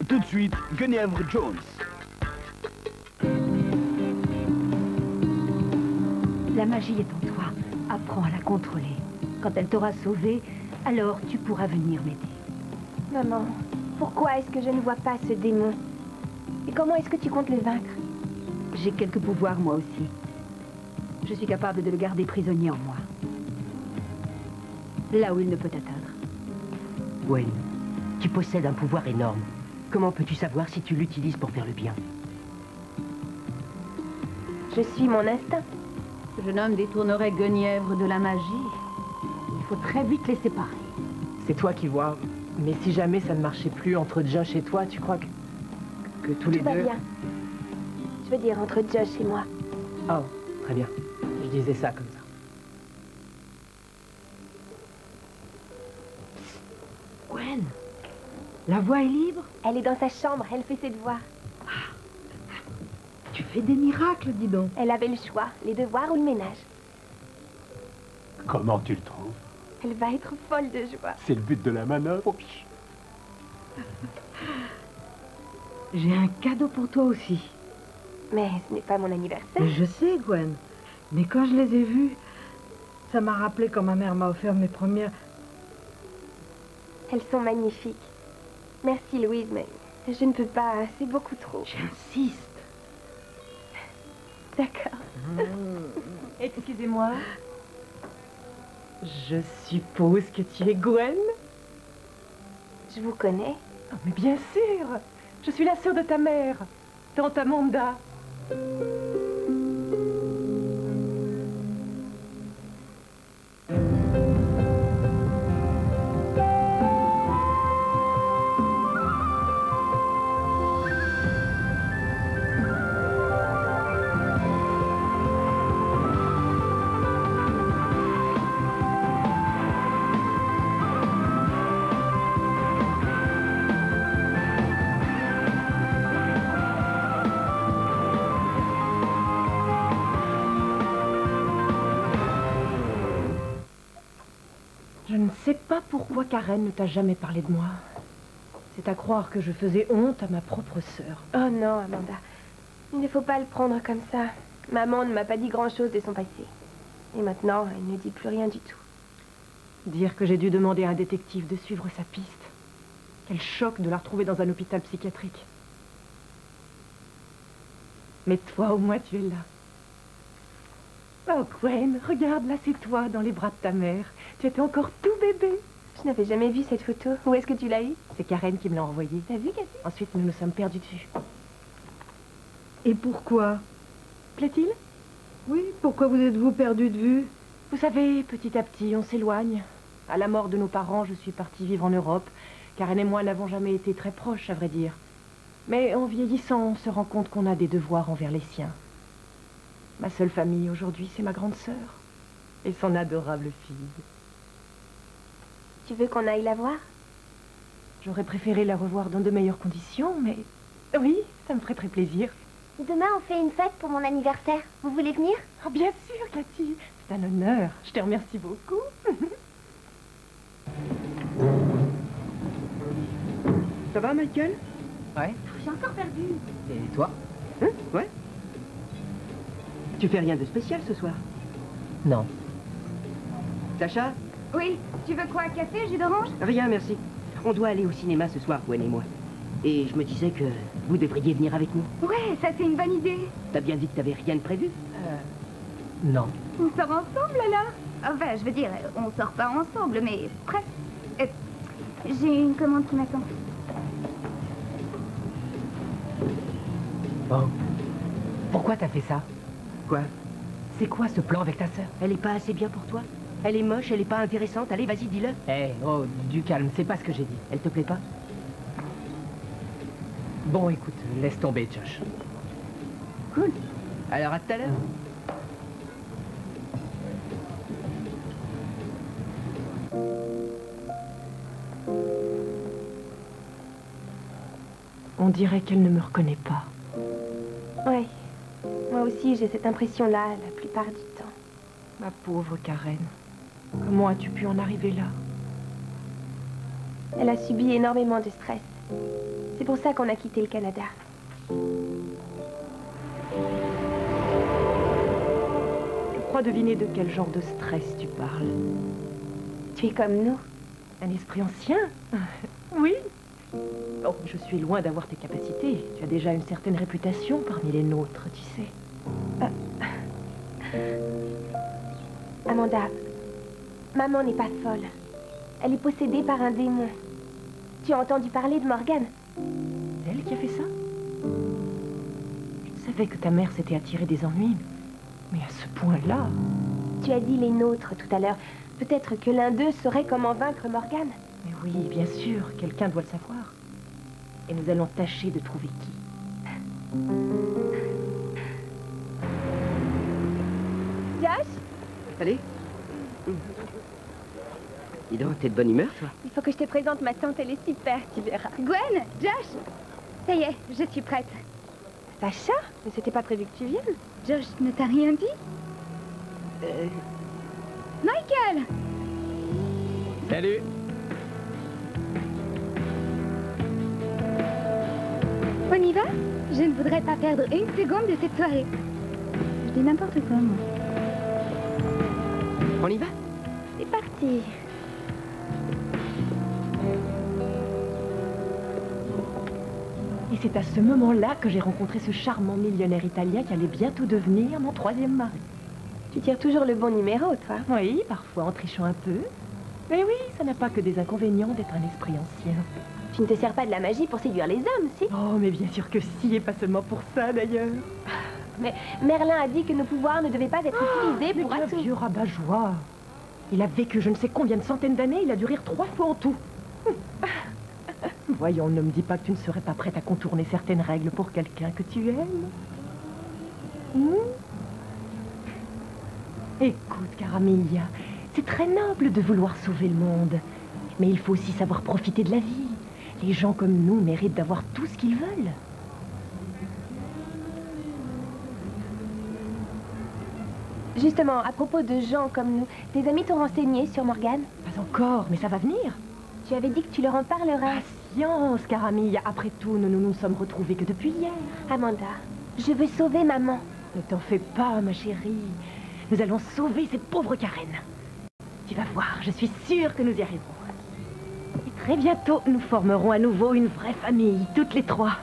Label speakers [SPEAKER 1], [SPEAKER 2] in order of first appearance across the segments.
[SPEAKER 1] Tout de suite, Guenièvre Jones.
[SPEAKER 2] La magie est en toi. Apprends à la contrôler. Quand elle t'aura sauvé, alors tu pourras venir m'aider.
[SPEAKER 3] Maman, pourquoi est-ce que je ne vois pas ce démon? Et comment est-ce que tu comptes le vaincre?
[SPEAKER 2] J'ai quelques pouvoirs, moi aussi. Je suis capable de le garder prisonnier en moi. Là où il ne peut atteindre.
[SPEAKER 4] Gwen, tu possèdes un pouvoir énorme. Comment peux-tu savoir si tu l'utilises pour faire le bien?
[SPEAKER 3] Je suis mon instinct.
[SPEAKER 2] Ce jeune homme détournerait Guenièvre de la magie. Il faut très vite les séparer.
[SPEAKER 5] C'est toi qui vois. Mais si jamais ça ne marchait plus entre Josh et toi, tu crois que tous les
[SPEAKER 3] Tout
[SPEAKER 5] deux...
[SPEAKER 3] va bien. Je veux dire, entre Josh et moi.
[SPEAKER 5] Oh, très bien. Je disais ça comme ça.
[SPEAKER 2] Gwen, la voie est libre.
[SPEAKER 3] Elle est dans sa chambre, elle fait ses devoirs.
[SPEAKER 2] Tu fais des miracles, dis donc.
[SPEAKER 3] Elle avait le choix, les devoirs ou le ménage.
[SPEAKER 6] Comment tu le trouves?
[SPEAKER 3] Elle va être folle de joie.
[SPEAKER 6] C'est le but de la manœuvre.
[SPEAKER 2] J'ai un cadeau pour toi aussi.
[SPEAKER 3] Mais ce n'est pas mon anniversaire.
[SPEAKER 7] Mais je sais, Gwen. Mais quand je les ai vus, ça m'a rappelé quand ma mère m'a offert mes premières...
[SPEAKER 3] Elles sont magnifiques. Merci, Louise, mais je ne peux pas, c'est beaucoup trop.
[SPEAKER 2] J'insiste.
[SPEAKER 3] D'accord.
[SPEAKER 5] Excusez-moi. Je suppose que tu es Gwen?
[SPEAKER 3] Je vous connais.
[SPEAKER 5] Oh, mais bien sûr. Je suis la sœur de ta mère, tante Amanda. Je ne sais pas pourquoi Karen ne t'a jamais parlé de moi. C'est à croire que je faisais honte à ma propre sœur.
[SPEAKER 3] Oh non, Amanda. Il ne faut pas le prendre comme ça. Maman ne m'a pas dit grand-chose de son passé. Et maintenant, elle ne dit plus rien du tout.
[SPEAKER 5] Dire que j'ai dû demander à un détective de suivre sa piste. Quel choc de la retrouver dans un hôpital psychiatrique. Mais toi, au moins, tu es là. Oh, Gwen, regarde, là, c'est toi, dans les bras de ta mère. Tu étais encore tout bébé.
[SPEAKER 3] Je n'avais jamais vu cette photo. Où est-ce que tu l'as eue?
[SPEAKER 5] C'est Karen qui me l'a envoyée.
[SPEAKER 3] T'as vu, Cathy?
[SPEAKER 5] Ensuite, nous nous sommes perdus de vue.
[SPEAKER 7] Et pourquoi?
[SPEAKER 5] Plaît-il?
[SPEAKER 7] Oui, pourquoi vous êtes-vous perdu de vue?
[SPEAKER 5] Vous savez, petit à petit, on s'éloigne. À la mort de nos parents, je suis partie vivre en Europe. Karen et moi n'avons jamais été très proches, à vrai dire. Mais en vieillissant, on se rend compte qu'on a des devoirs envers les siens. Ma seule famille aujourd'hui, c'est ma grande sœur. Et son adorable fille.
[SPEAKER 3] Tu veux qu'on aille la voir?
[SPEAKER 5] J'aurais préféré la revoir dans de meilleures conditions, mais... Oui, ça me ferait très plaisir.
[SPEAKER 8] Demain, on fait une fête pour mon anniversaire. Vous voulez venir?
[SPEAKER 5] Oh, bien sûr, Cathy. C'est un honneur. Je te remercie beaucoup.
[SPEAKER 4] Ça va, Michael?
[SPEAKER 9] Ouais.
[SPEAKER 8] J'ai encore perdu.
[SPEAKER 9] Et toi?
[SPEAKER 4] Hein? Ouais. Tu fais rien de spécial ce soir?
[SPEAKER 9] Non.
[SPEAKER 4] Sacha?
[SPEAKER 8] Oui, tu veux quoi? Café, jus d'orange?
[SPEAKER 4] Rien, merci. On doit aller au cinéma ce soir, Gwen et moi. Et je me disais que vous devriez venir avec nous.
[SPEAKER 8] Ouais, ça c'est une bonne idée.
[SPEAKER 4] T'as bien dit que t'avais rien de prévu?
[SPEAKER 9] Non.
[SPEAKER 8] On sort ensemble alors? Enfin, je veux dire, on sort pas ensemble, mais presque. J'ai une commande qui m'attend.
[SPEAKER 9] Bon. Pourquoi t'as fait ça?
[SPEAKER 4] Quoi?
[SPEAKER 9] C'est quoi ce plan avec ta sœur?
[SPEAKER 4] Elle est pas assez bien pour toi? Elle est moche, elle est pas intéressante. Allez, vas-y, dis-le.
[SPEAKER 9] Eh, oh, du calme, c'est pas ce que j'ai dit.
[SPEAKER 4] Elle te plaît pas?
[SPEAKER 9] Bon, écoute, laisse tomber, Josh.
[SPEAKER 4] Cool. Alors, à tout à l'heure.
[SPEAKER 5] On dirait qu'elle ne me reconnaît pas.
[SPEAKER 3] Oui. Moi aussi, j'ai cette impression-là la plupart du temps.
[SPEAKER 5] Ma pauvre Karen. Comment as-tu pu en arriver là?
[SPEAKER 3] Elle a subi énormément de stress. C'est pour ça qu'on a quitté le Canada.
[SPEAKER 5] Je crois deviner de quel genre de stress tu parles.
[SPEAKER 3] Tu es comme nous.
[SPEAKER 5] Un esprit ancien? Oui. Bon, je suis loin d'avoir tes capacités. Tu as déjà une certaine réputation parmi les nôtres, tu sais.
[SPEAKER 3] Amanda, maman n'est pas folle. Elle est possédée par un démon. Tu as entendu parler de Morgane?
[SPEAKER 5] C'est elle qui a fait ça? Je savais que ta mère s'était attirée des ennuis. Mais à ce point-là...
[SPEAKER 3] Tu as dit les nôtres tout à l'heure. Peut-être que l'un d'eux saurait comment vaincre Morgane.
[SPEAKER 5] Mais oui, bien sûr, quelqu'un doit le savoir. Et nous allons tâcher de trouver qui.
[SPEAKER 3] Josh,
[SPEAKER 4] Allez. Dis donc, t'es de bonne humeur, toi?
[SPEAKER 3] il faut que je te présente ma tante, elle est super, tu verras.
[SPEAKER 8] Gwen, Josh, ça y est, je suis prête.
[SPEAKER 3] Sacha? Mais c'était pas prévu que tu viennes.
[SPEAKER 8] Josh ne t'a rien dit? Michael!
[SPEAKER 1] Salut.
[SPEAKER 8] On y va? Je ne voudrais pas perdre une seconde de cette soirée. Je dis n'importe quoi, moi.
[SPEAKER 4] On y va?
[SPEAKER 3] C'est parti.
[SPEAKER 5] Et c'est à ce moment-là que j'ai rencontré ce charmant millionnaire italien qui allait bientôt devenir mon troisième mari.
[SPEAKER 3] Tu tires toujours le bon numéro, toi.
[SPEAKER 5] Oui, parfois en trichant un peu. Mais oui, ça n'a pas que des inconvénients d'être un esprit ancien.
[SPEAKER 3] Tu ne te sers pas de la magie pour séduire les hommes, si?
[SPEAKER 5] Oh, mais bien sûr que si, et pas seulement pour ça, d'ailleurs.
[SPEAKER 3] Mais Merlin a dit que nos pouvoirs ne devaient pas être utilisés pour
[SPEAKER 5] Mais quel
[SPEAKER 3] assouvir.
[SPEAKER 5] vieux rabat-joie. Il a vécu je ne sais combien de centaines d'années, il a dû rire 3 fois en tout. Voyons, ne me dis pas que tu ne serais pas prête à contourner certaines règles pour quelqu'un que tu aimes. Écoute, Caramilla, c'est très noble de vouloir sauver le monde. Mais il faut aussi savoir profiter de la vie. Les gens comme nous méritent d'avoir tout ce qu'ils veulent.
[SPEAKER 3] Justement, à propos de gens comme nous, tes amis t'ont renseigné sur Morgane?
[SPEAKER 5] Pas encore, mais ça va venir.
[SPEAKER 3] Tu avais dit que tu leur en parlerais.
[SPEAKER 5] Patience, Caramilla. Après tout, nous nous sommes retrouvés que depuis hier.
[SPEAKER 3] Amanda, je veux sauver maman.
[SPEAKER 5] Ne t'en fais pas, ma chérie. Nous allons sauver cette pauvre Karen. Tu vas voir, je suis sûre que nous y arriverons. Et très bientôt, nous formerons à nouveau une vraie famille, toutes les trois.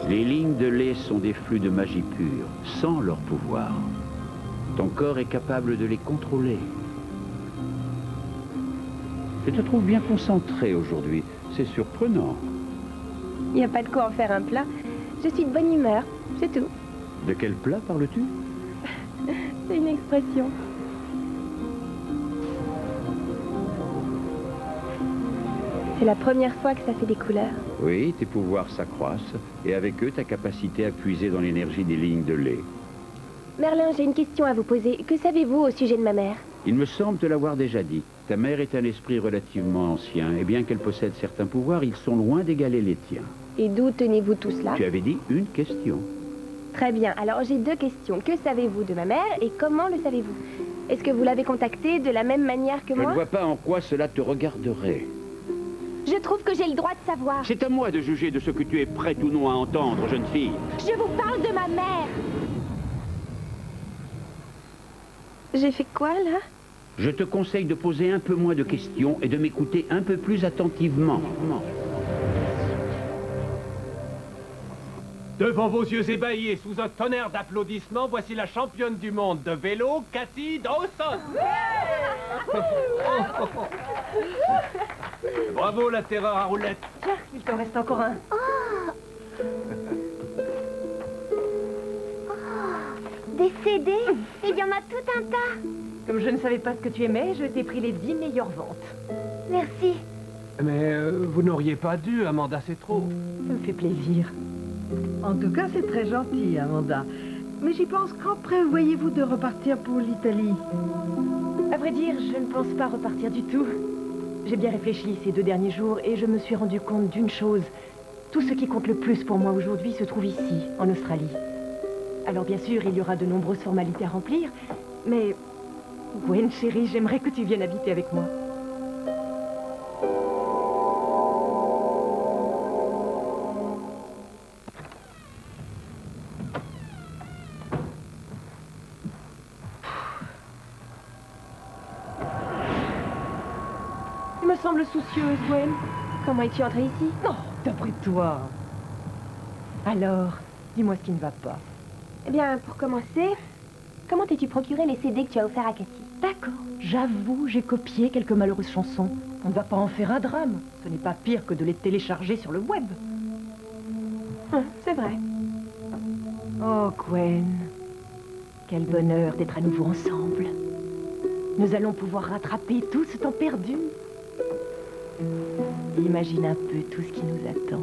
[SPEAKER 6] Les lignes de lait sont des flux de magie pure, sans leur pouvoir. Ton corps est capable de les contrôler. Je te trouve bien concentré aujourd'hui. C'est surprenant.
[SPEAKER 3] Il n'y a pas de quoi en faire un plat. Je suis de bonne humeur, c'est tout.
[SPEAKER 6] De quel plat parles-tu?
[SPEAKER 3] C'est une expression. C'est la première fois que ça fait des couleurs.
[SPEAKER 6] Oui, tes pouvoirs s'accroissent, et avec eux ta capacité à puiser dans l'énergie des lignes de lait.
[SPEAKER 3] Merlin, j'ai une question à vous poser. Que savez-vous au sujet de ma mère?
[SPEAKER 6] Il me semble te l'avoir déjà dit. Ta mère est un esprit relativement ancien, et bien qu'elle possède certains pouvoirs, ils sont loin d'égaler les tiens.
[SPEAKER 3] Et d'où tenez-vous tout cela?
[SPEAKER 6] Tu avais dit une question.
[SPEAKER 3] Très bien, alors j'ai 2 questions. Que savez-vous de ma mère et comment le savez-vous? Est-ce que vous l'avez contactée de la même manière que
[SPEAKER 6] Je ne
[SPEAKER 3] moi?
[SPEAKER 6] vois pas en quoi cela te regarderait.
[SPEAKER 3] Je trouve que j'ai le droit de savoir.
[SPEAKER 6] C'est à moi de juger de ce que tu es prête ou non à entendre, jeune fille.
[SPEAKER 3] Je vous parle de ma mère. J'ai fait quoi, là?
[SPEAKER 6] Je te conseille de poser un peu moins de questions et de m'écouter un peu plus attentivement.
[SPEAKER 10] Devant vos yeux ébahis et sous un tonnerre d'applaudissements, voici la championne du monde de vélo, Cathy Dawson. Bravo la terreur à roulette.
[SPEAKER 5] Tiens, il t'en reste encore un.
[SPEAKER 8] Des CD? Il y en a tout un tas.
[SPEAKER 5] Comme je ne savais pas ce que tu aimais, je t'ai pris les 10 meilleures ventes.
[SPEAKER 8] Merci.
[SPEAKER 10] Mais vous n'auriez pas dû, Amanda, c'est trop.
[SPEAKER 5] Ça me fait plaisir.
[SPEAKER 7] En tout cas, c'est très gentil, Amanda. Mais j'y pense, quand prévoyez-vous de repartir pour l'Italie?
[SPEAKER 5] À vrai dire, je ne pense pas repartir du tout. J'ai bien réfléchi ces 2 derniers jours et je me suis rendu compte d'une chose. Tout ce qui compte le plus pour moi aujourd'hui se trouve ici, en Australie. Alors bien sûr, il y aura de nombreuses formalités à remplir, mais... Gwen, chérie, j'aimerais que tu viennes habiter avec moi. semble soucieuse, Gwen.
[SPEAKER 3] Comment es-tu entrée ici?
[SPEAKER 5] Non, d'après toi. Alors, dis-moi ce qui ne va pas.
[SPEAKER 3] Eh bien, pour commencer, comment t'es-tu procuré les CD que tu as offerts à Cathy?
[SPEAKER 5] D'accord, j'avoue, j'ai copié quelques malheureuses chansons. On ne va pas en faire un drame. Ce n'est pas pire que de les télécharger sur le web.
[SPEAKER 3] C'est vrai.
[SPEAKER 5] Oh, Gwen. Quel bonheur d'être à nouveau ensemble. Nous allons pouvoir rattraper tout ce temps perdu. Imagine un peu tout ce qui nous attend.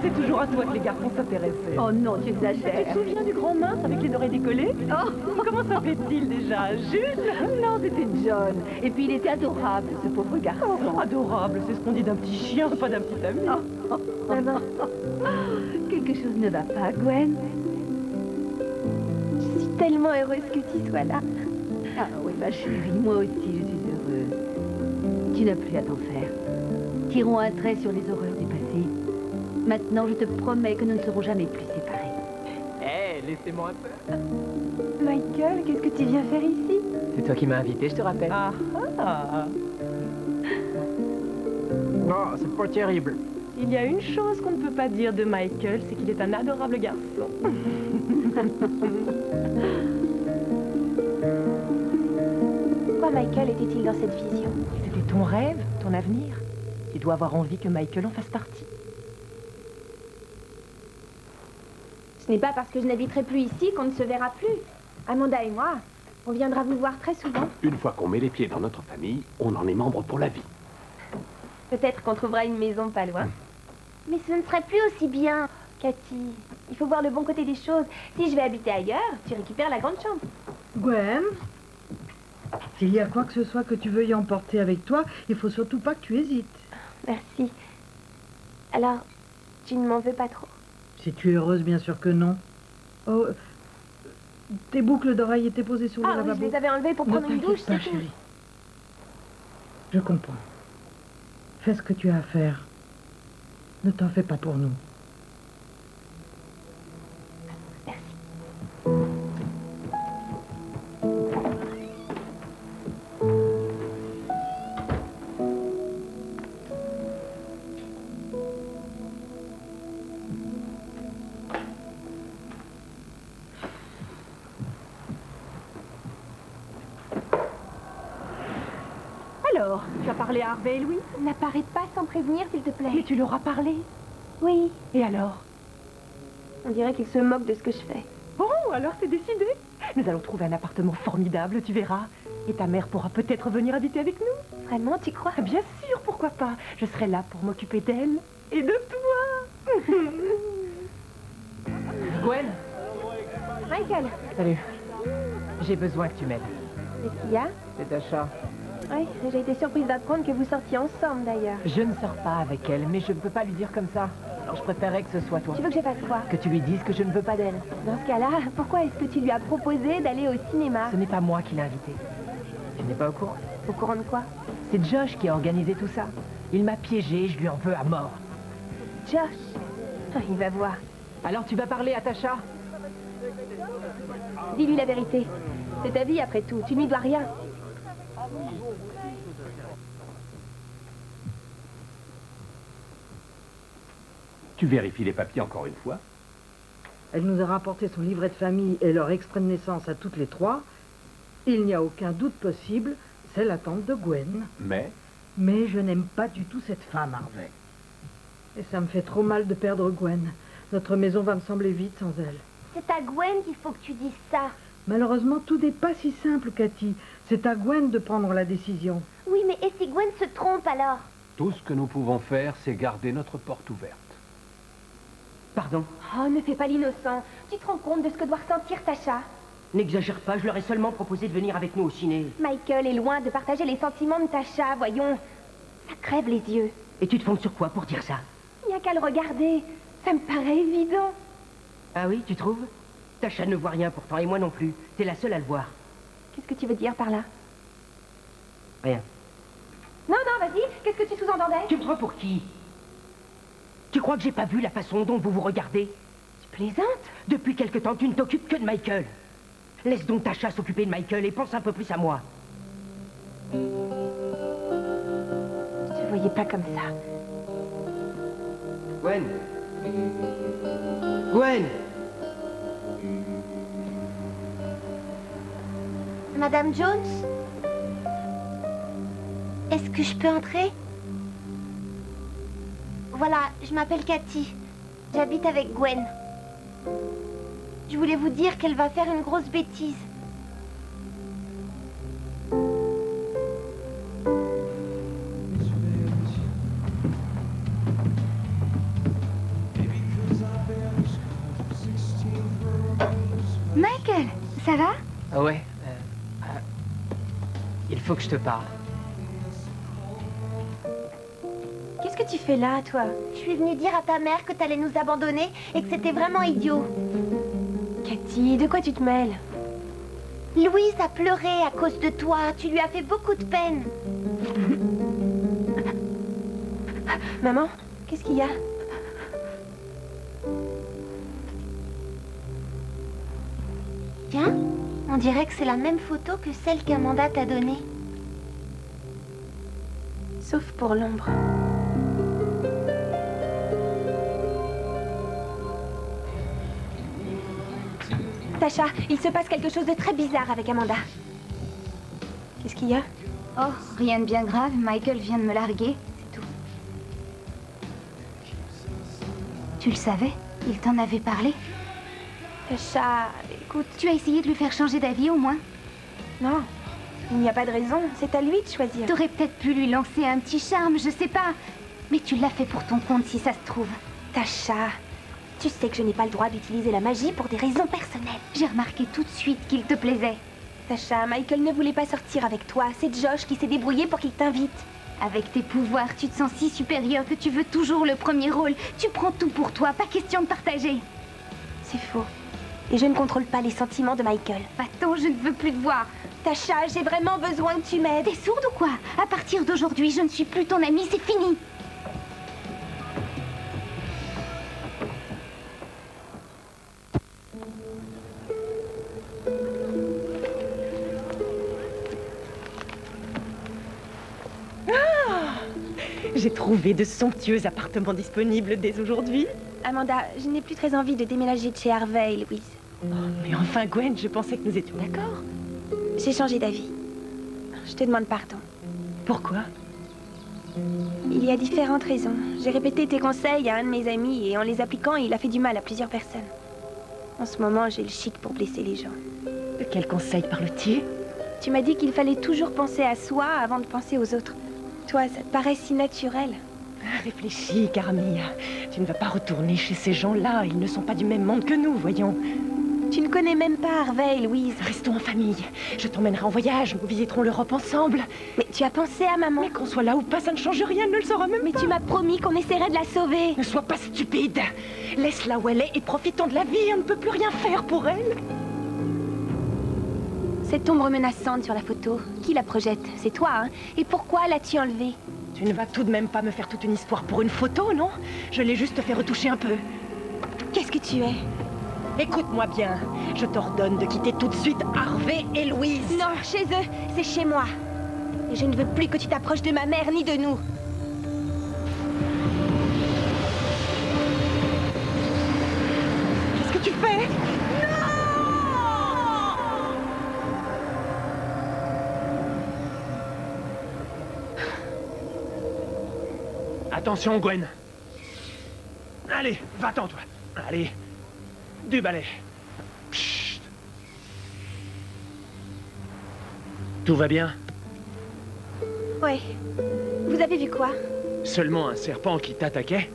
[SPEAKER 5] C'est toujours à toi que les garçons s'intéressaient.
[SPEAKER 2] Oh non, tu exagères.
[SPEAKER 5] Tu te souviens du grand mince avec les oreilles décollées? Oh, comment s'appelait-il déjà? Jules?
[SPEAKER 2] Non, c'était John. Et puis il était adorable, ce pauvre garçon.
[SPEAKER 5] Oh, adorable, c'est ce qu'on dit d'un petit chien, pas d'un petit ami.
[SPEAKER 3] Maman,
[SPEAKER 2] Quelque chose ne va pas, Gwen.
[SPEAKER 3] je suis tellement heureuse que tu sois là.
[SPEAKER 2] Ah oui, ma chérie, moi aussi, je suis heureuse. Tu n'as plus à t'en faire. Tirons un trait sur les horreurs du passé. Maintenant, je te promets que nous ne serons jamais plus séparés.
[SPEAKER 9] Hé, laissez-moi un peu.
[SPEAKER 3] Michael, qu'est-ce que tu viens faire ici?
[SPEAKER 9] C'est toi qui m'as invité, je te rappelle.
[SPEAKER 5] Ah, ah.
[SPEAKER 9] Non, c'est pas terrible.
[SPEAKER 5] Il y a une chose qu'on ne peut pas dire de Michael, c'est qu'il est un adorable garçon.
[SPEAKER 3] Pourquoi Michael était-il dans cette vision?
[SPEAKER 5] C'était ton rêve, ton avenir. Tu dois avoir envie que Michael en fasse partie.
[SPEAKER 3] Ce n'est pas parce que je n'habiterai plus ici qu'on ne se verra plus. Amanda et moi, on viendra vous voir très souvent.
[SPEAKER 10] Une fois qu'on met les pieds dans notre famille, on en est membre pour la vie.
[SPEAKER 3] Peut-être qu'on trouvera une maison pas loin. Mais ce ne serait plus aussi bien. Cathy, il faut voir le bon côté des choses. Si je vais habiter ailleurs, tu récupères la grande chambre.
[SPEAKER 7] Gwen, s'il y a quoi que ce soit que tu veuilles emporter avec toi, il faut surtout pas que tu hésites.
[SPEAKER 3] Merci. Alors, tu ne m'en veux pas trop?
[SPEAKER 7] Si tu es heureuse, bien sûr que non. Oh, tes boucles d'oreilles étaient posées sur le
[SPEAKER 3] Ah oui,
[SPEAKER 7] lavabo.
[SPEAKER 3] je les avais enlevées pour
[SPEAKER 7] Ne
[SPEAKER 3] prendre une douche,
[SPEAKER 7] t'inquiète pas,
[SPEAKER 3] c'est tout.
[SPEAKER 7] chérie. Je comprends. Fais ce que tu as à faire. Ne t'en fais pas pour nous.
[SPEAKER 5] Alors, tu as parlé à Harvey et Louis?
[SPEAKER 3] N'apparaît pas sans prévenir, s'il te plaît.
[SPEAKER 5] Mais tu leur as parlé?
[SPEAKER 3] Oui.
[SPEAKER 5] Et alors?
[SPEAKER 3] On dirait qu'ils se moquent de ce que je fais.
[SPEAKER 5] Bon, alors c'est décidé. Nous allons trouver un appartement formidable, tu verras. Et ta mère pourra peut-être venir habiter avec nous.
[SPEAKER 3] Vraiment, tu crois?
[SPEAKER 5] Bien sûr, pourquoi pas. Je serai là pour m'occuper d'elle et de toi.
[SPEAKER 9] Gwen,
[SPEAKER 3] Michael,
[SPEAKER 9] salut. J'ai besoin que tu m'aides.
[SPEAKER 3] qu'est-ce qu'il y a?
[SPEAKER 9] C'est Tasha.
[SPEAKER 3] Oui, j'ai été surprise d'apprendre que vous sortiez ensemble, d'ailleurs.
[SPEAKER 9] Je ne sors pas avec elle, mais je ne peux pas lui dire comme ça. Alors je préférerais que ce soit toi.
[SPEAKER 3] Tu veux que je fasse quoi?
[SPEAKER 9] Que tu lui dises que je ne veux pas d'elle.
[SPEAKER 3] Dans ce cas-là, pourquoi est-ce que tu lui as proposé d'aller au cinéma?
[SPEAKER 9] Ce n'est pas moi qui l'ai invitée. Tu n'es pas au courant?
[SPEAKER 3] Au courant de quoi?
[SPEAKER 9] C'est Josh qui a organisé tout ça. Il m'a piégé, je lui en veux à mort.
[SPEAKER 3] Josh. Ah, il va voir.
[SPEAKER 9] Alors tu vas parler à Tasha?
[SPEAKER 3] Dis-lui la vérité. C'est ta vie après tout, tu ne lui dois rien.
[SPEAKER 10] Tu vérifies les papiers encore une fois?
[SPEAKER 7] Elle nous a rapporté son livret de famille et leur extrait de naissance à toutes les trois. Il n'y a aucun doute possible, c'est la tante de Gwen.
[SPEAKER 10] Mais
[SPEAKER 7] je n'aime pas du tout cette femme, Harvey. Et ça me fait trop mal de perdre Gwen. Notre maison va me sembler vide sans elle.
[SPEAKER 8] C'est à Gwen qu'il faut que tu dises ça.
[SPEAKER 7] Malheureusement, tout n'est pas si simple, Cathy. C'est à Gwen de prendre la décision.
[SPEAKER 8] Oui, mais et si Gwen se trompe alors?
[SPEAKER 10] tout ce que nous pouvons faire, c'est garder notre porte ouverte.
[SPEAKER 4] Pardon?
[SPEAKER 3] Oh, ne fais pas l'innocent. Tu te rends compte de ce que doit ressentir Tasha?
[SPEAKER 4] N'exagère pas, je leur ai seulement proposé de venir avec nous au ciné.
[SPEAKER 3] Michael est loin de partager les sentiments de Tasha, voyons. Ça crève les yeux.
[SPEAKER 4] Et tu te fondes sur quoi pour dire ça?
[SPEAKER 3] Il n'y a qu'à le regarder. Ça me paraît évident.
[SPEAKER 4] Ah oui, tu trouves? Tasha ne voit rien pourtant, et moi non plus. T'es la seule à le voir.
[SPEAKER 3] Qu'est-ce que tu veux dire par là?
[SPEAKER 4] Rien.
[SPEAKER 3] Non, non, vas-y. Qu'est-ce que tu sous-entendais?
[SPEAKER 4] Tu me prends pour qui? Tu crois que j'ai pas vu la façon dont vous vous regardez?
[SPEAKER 3] Tu plaisantes?
[SPEAKER 4] Depuis quelque temps, tu ne t'occupes que de Michael. Laisse donc Tasha s'occuper de Michael et pense un peu plus à moi.
[SPEAKER 3] Je te voyais pas comme ça.
[SPEAKER 4] Gwen. Gwen.
[SPEAKER 3] Madame Jones? Est-ce que je peux entrer? Voilà, je m'appelle Cathy. J'habite avec Gwen. Je voulais vous dire qu'elle va faire une grosse bêtise.
[SPEAKER 8] Michael, ça va?
[SPEAKER 9] Ah ouais. Il faut que je te parle.
[SPEAKER 3] Qu'est-ce que tu fais là, toi? Je suis venue dire à ta mère que t'allais nous abandonner et que c'était vraiment idiot. Cathy, de quoi tu te mêles? Louise a pleuré à cause de toi. Tu lui as fait beaucoup de peine. Maman, qu'est-ce qu'il y a? Tiens, on dirait que c'est la même photo que celle qu'Amanda t'a donnée. Sauf pour l'ombre. Tasha, il se passe quelque chose de très bizarre avec Amanda. Qu'est-ce qu'il y a?
[SPEAKER 8] Oh, rien de bien grave. Michael vient de me larguer. C'est tout. Tu le savais? Il t'en avait parlé?
[SPEAKER 3] Tasha, écoute...
[SPEAKER 8] Tu as essayé de lui faire changer d'avis au moins?
[SPEAKER 3] Non, il n'y a pas de raison. C'est à lui de choisir.
[SPEAKER 8] T'aurais peut-être pu lui lancer un petit charme, je sais pas. Mais tu l'as fait pour ton compte si ça se trouve.
[SPEAKER 3] Tasha, tu sais que je n'ai pas le droit d'utiliser la magie pour des raisons personnelles.
[SPEAKER 8] J'ai remarqué tout de suite qu'il te plaisait.
[SPEAKER 3] Tasha, Michael ne voulait pas sortir avec toi. C'est Josh qui s'est débrouillé pour qu'il t'invite.
[SPEAKER 8] Avec tes pouvoirs, tu te sens si supérieur que tu veux toujours le premier rôle. Tu prends tout pour toi, pas question de partager.
[SPEAKER 3] C'est faux. Et je ne contrôle pas les sentiments de Michael.
[SPEAKER 8] Va-t'en, je ne veux plus te voir.
[SPEAKER 3] Tasha, j'ai vraiment besoin que tu m'aides.
[SPEAKER 8] T'es sourde ou quoi? À partir d'aujourd'hui, je ne suis plus ton amie, c'est fini.
[SPEAKER 5] J'ai trouvé de somptueux appartements disponibles dès aujourd'hui.
[SPEAKER 3] Amanda, je n'ai plus très envie de déménager de chez Harvey et Louise.
[SPEAKER 5] Oh, mais enfin, Gwen, je pensais que nous étions d'accord.
[SPEAKER 3] J'ai changé d'avis. Je te demande pardon.
[SPEAKER 5] Pourquoi?
[SPEAKER 3] Il y a différentes raisons. J'ai répété tes conseils à un de mes amis et en les appliquant, il a fait du mal à plusieurs personnes. En ce moment, j'ai le chic pour blesser les gens.
[SPEAKER 5] De quel conseil parles-tu?
[SPEAKER 3] Tu m'as dit qu'il fallait toujours penser à soi avant de penser aux autres. Toi, ça te paraît si naturel.
[SPEAKER 5] Réfléchis, Caramia. Tu ne vas pas retourner chez ces gens-là. Ils ne sont pas du même monde que nous, voyons.
[SPEAKER 3] Tu ne connais même pas Harvey et Louise.
[SPEAKER 5] Restons en famille. Je t'emmènerai en voyage. Nous visiterons l'Europe ensemble.
[SPEAKER 3] Mais tu as pensé à maman.
[SPEAKER 5] Mais qu'on soit là ou pas, ça ne change rien. Elle ne le saura même pas.
[SPEAKER 3] Mais tu m'as promis qu'on essaierait de la sauver.
[SPEAKER 5] Ne sois pas stupide. Laisse-la où elle est et profitons de la vie. On ne peut plus rien faire pour elle.
[SPEAKER 3] Cette ombre menaçante sur la photo, qui la projette? C'est toi, hein? Et pourquoi l'as-tu enlevée?
[SPEAKER 5] Tu ne vas tout de même pas me faire toute une histoire pour une photo, non? Je l'ai juste fait retoucher un peu.
[SPEAKER 3] Qu'est-ce que tu es?
[SPEAKER 5] Écoute-moi bien. Je t'ordonne de quitter tout de suite Harvey et Louise.
[SPEAKER 3] Non, chez eux, c'est chez moi. Et je ne veux plus que tu t'approches de ma mère ni de nous.
[SPEAKER 5] Qu'est-ce que tu fais?
[SPEAKER 10] Attention, Gwen. Allez, va-t'en, toi. Allez, du balai. Chut. Tout va bien?
[SPEAKER 3] Ouais. Vous avez vu quoi?
[SPEAKER 10] Seulement un serpent qui t'attaquait?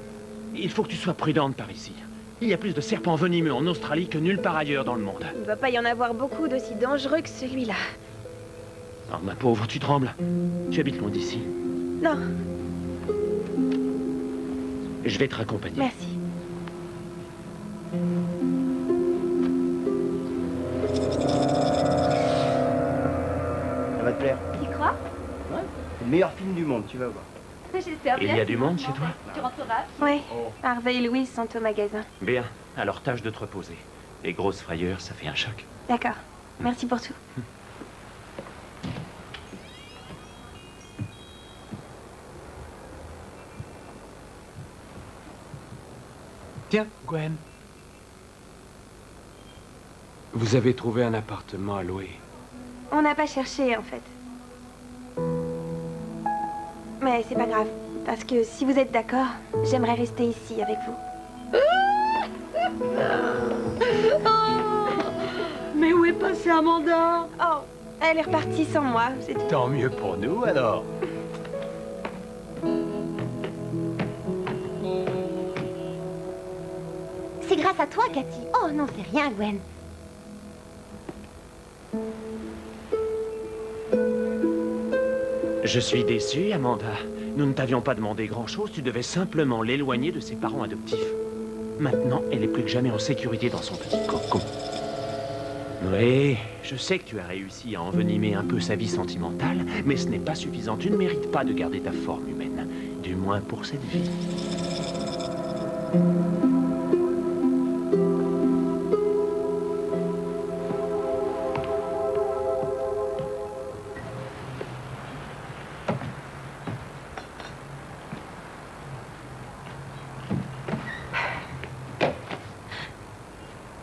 [SPEAKER 10] Il faut que tu sois prudente par ici. Il y a plus de serpents venimeux en Australie que nulle part ailleurs dans le monde.
[SPEAKER 3] Il ne va pas y en avoir beaucoup d'aussi dangereux que celui-là.
[SPEAKER 10] Oh, ma pauvre, tu trembles. Tu habites loin d'ici.
[SPEAKER 3] Non,
[SPEAKER 10] Je vais te raccompagner.
[SPEAKER 3] merci.
[SPEAKER 11] Ça va te plaire.
[SPEAKER 8] Tu crois?
[SPEAKER 11] Ouais. C'est le meilleur film du monde, tu vas voir.
[SPEAKER 8] J'espère
[SPEAKER 10] Il
[SPEAKER 8] bien.
[SPEAKER 10] y a du monde chez toi?
[SPEAKER 8] Tu rentreras?
[SPEAKER 3] Ouais, Harvey et Louise sont au magasin.
[SPEAKER 6] Bien, alors tâche de te reposer. Les grosses frayeurs, ça fait un choc.
[SPEAKER 3] D'accord. Merci pour tout.
[SPEAKER 12] Tiens, Gwen. Vous avez trouvé un appartement à louer.
[SPEAKER 3] On n'a pas cherché, en fait. Mais c'est pas grave, parce que si vous êtes d'accord, j'aimerais rester ici avec vous.
[SPEAKER 4] Mais où est passée Amanda?
[SPEAKER 3] Oh, elle est repartie sans moi, c'est tout.
[SPEAKER 12] Tant mieux pour nous, alors.
[SPEAKER 3] C'est grâce à toi, Cathy. Oh non, c'est rien, Gwen.
[SPEAKER 10] Je suis déçu, Amanda. Nous ne t'avions pas demandé grand-chose, tu devais simplement l'éloigner de ses parents adoptifs. Maintenant, elle est plus que jamais en sécurité dans son petit cocon. Oui, je sais que tu as réussi à envenimer un peu sa vie sentimentale, mais ce n'est pas suffisant. Tu ne mérites pas de garder ta forme humaine, du moins pour cette vie.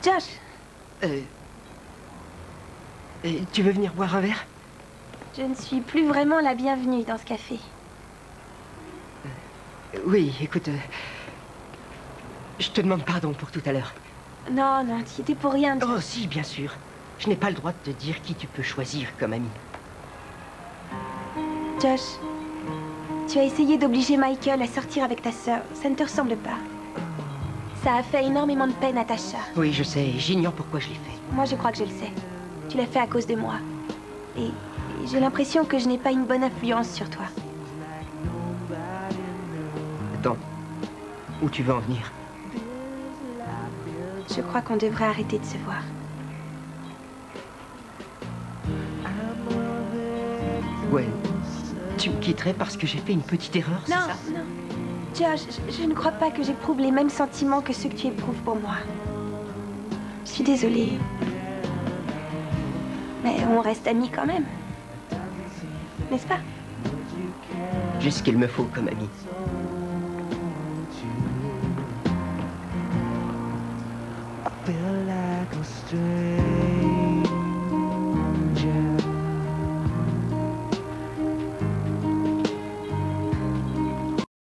[SPEAKER 3] Josh!
[SPEAKER 4] Tu veux venir boire un verre?
[SPEAKER 3] Je ne suis plus vraiment la bienvenue dans ce café.
[SPEAKER 4] Oui, écoute, je te demande pardon pour tout à l'heure.
[SPEAKER 3] Non, non, tu y étais pour rien.
[SPEAKER 4] Oh si, bien sûr. Je n'ai pas le droit de te dire qui tu peux choisir comme ami.
[SPEAKER 3] Josh, tu as essayé d'obliger Michael à sortir avec ta sœur. Ça ne te ressemble pas. Ça a fait énormément de peine à Tasha.
[SPEAKER 4] Oui, je sais. J'ignore pourquoi je l'ai fait.
[SPEAKER 3] Moi, je crois que je le sais. Tu l'as fait à cause de moi. Et j'ai l'impression que je n'ai pas une bonne influence sur toi.
[SPEAKER 4] Attends. Où tu veux en venir?
[SPEAKER 3] Je crois qu'on devrait arrêter de se voir.
[SPEAKER 4] Ouais. Tu me quitterais parce que j'ai fait une petite erreur, c'est
[SPEAKER 3] Non,
[SPEAKER 4] ça?
[SPEAKER 3] non. Josh, je ne crois pas que j'éprouve les mêmes sentiments que ceux que tu éprouves pour moi. Je suis désolée. Mais on reste amis quand même. N'est-ce pas?
[SPEAKER 4] J'ai ce qu'il me faut comme ami.